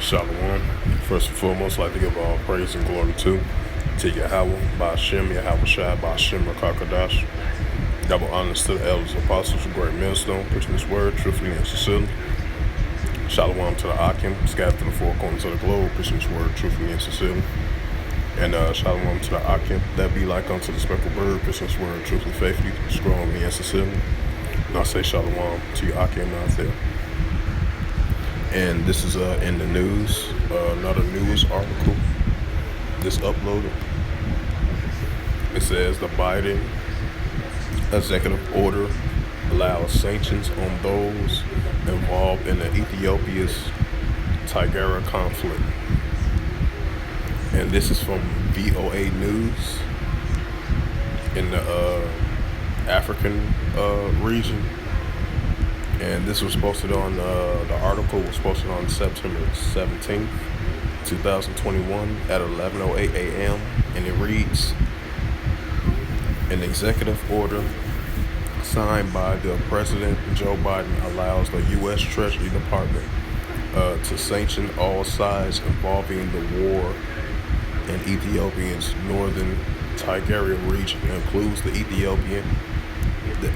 Shalom. First and foremost, I'd like to give all praise and glory to Yahweh, Ba'ashem, Yahweh Shai, Ba'ashem, Rakakadash. Double honors to the elders, apostles, of great millstone, preaching this word truthfully and sincerely. Shalom to the Akim, scattered to the four corners of the globe, preaching this word truthfully and sincerely. And shalom to the Akim, that be like unto the speckled bird, preaching this word truthfully, faithfully, strongly and sincerely. And I say shalom to your Akim out there. And this is in the news, another news article that's uploaded. It says the Biden executive order allows sanctions on those involved in the Ethiopia's Tigray conflict. And this is from VOA News in the African region. And this was posted on, the article was posted on September 17th, 2021 at 11:08 a.m. And it reads, an executive order signed by the President Joe Biden allows the U.S. Treasury Department to sanction all sides involving the war in Ethiopia's northern Tigray region. It includes the Ethiopian, the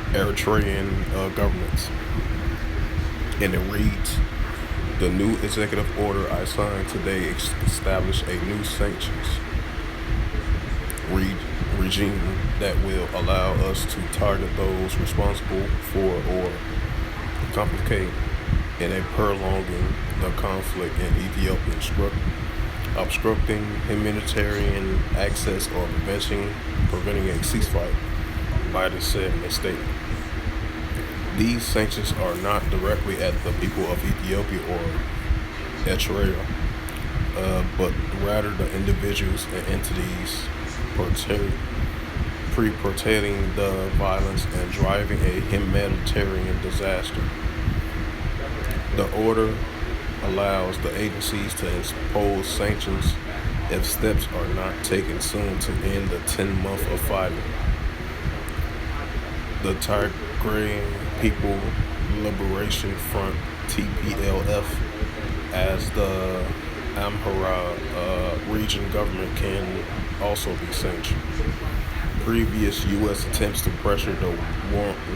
Eritrean governments. And it reads, the new executive order I signed today established a new sanctions regime that will allow us to target those responsible for or complicate in a prolonging the conflict in Ethiopia, obstructing humanitarian access or preventing a ceasefire, Biden said in a statement. These sanctions are not directly at the people of Ethiopia or Eritrea, but rather the individuals and entities perpetrating the violence and driving a humanitarian disaster. The order allows the agencies to impose sanctions if steps are not taken soon to end the 10-month of fighting. The Tigray People Liberation Front, TPLF, as the Amhara region government can also be sanctioned. Previous U.S. attempts to pressure the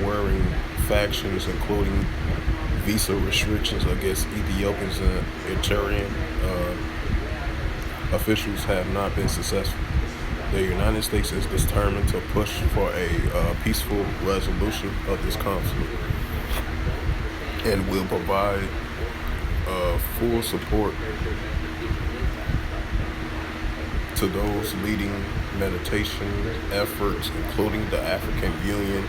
warring factions, including visa restrictions against Ethiopians and Eritrean officials, have not been successful. The United States is determined to push for a peaceful resolution of this conflict and will provide full support to those leading mediation efforts, including the African Union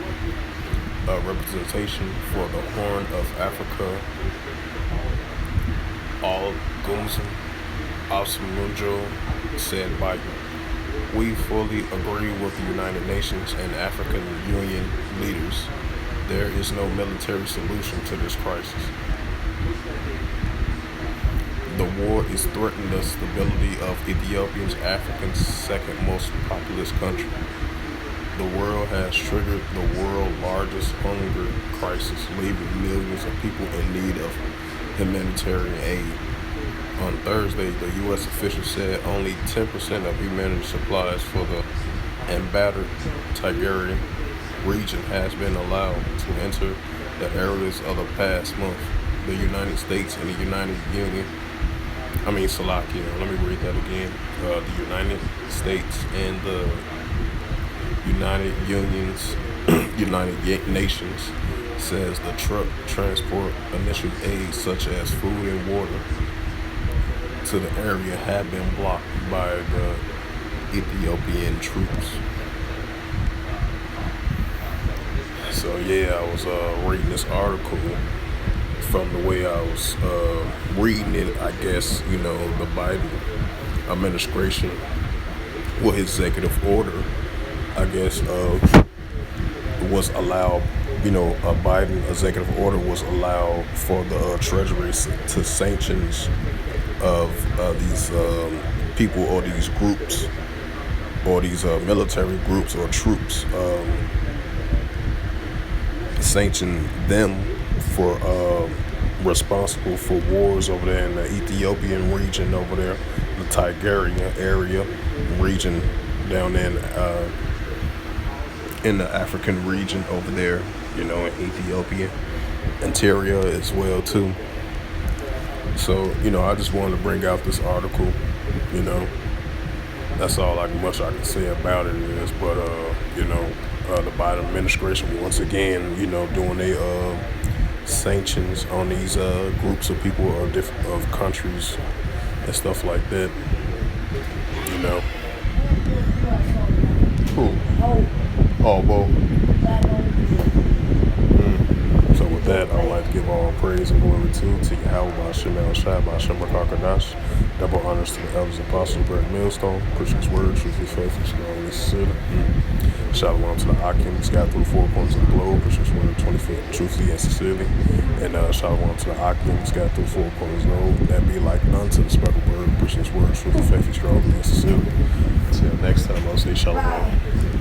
representation for the Horn of Africa, Al Gunzan Asmunjo, said Biden. We fully agree with the United Nations and African Union leaders. There is no military solution to this crisis. The war is threatening the stability of Ethiopia's Africa's second most populous country. The world has triggered the world's largest hunger crisis, leaving millions of people in need of humanitarian aid. On Thursday, the U.S. official said only 10% of humanitarian supplies for the embattled Tigray region has been allowed to enter the areas of the past month. The United States and the United Union, Salakia, let me read that again. The United States and the United Nations says the truck transport initial aid such as food and water to the area have been blocked by the Ethiopian troops. So yeah, I was reading this article. From the way I was reading it, I guess, the Biden administration, his executive order, I guess, was allowed, a Biden executive order was allowed for the Treasury to sanctions of these people or these groups or these military groups or troops, sanction them for responsible for wars over there in the Ethiopian region over there, the Tigray area region down in the African region over there, in Ethiopia, interior as well too. So, I just wanted to bring out this article, you know. That's all much I can say about it is, but the Biden administration once again, doing their sanctions on these groups of people of countries and stuff like that. You know. Cool. Oh, well. So with that, I would like to give all praise and glory to Yahweh, Ba'ashem El Shai, Ba'ashem Rakakadash. Double honors to the elders, apostles, Brad Millstone, Christian's word, truthfully faithful, strong, Mississippi. Shalom to the Akim, scattered through the four corners of the globe, Christian's word, 25th, truthfully and sincerely. And shalom to the Akim, scattered through the four corners of the globe, that be like unto the speckled word, Christian's word, truthfully faithful, strong, and sincerely. Until next time, I'll say shalom.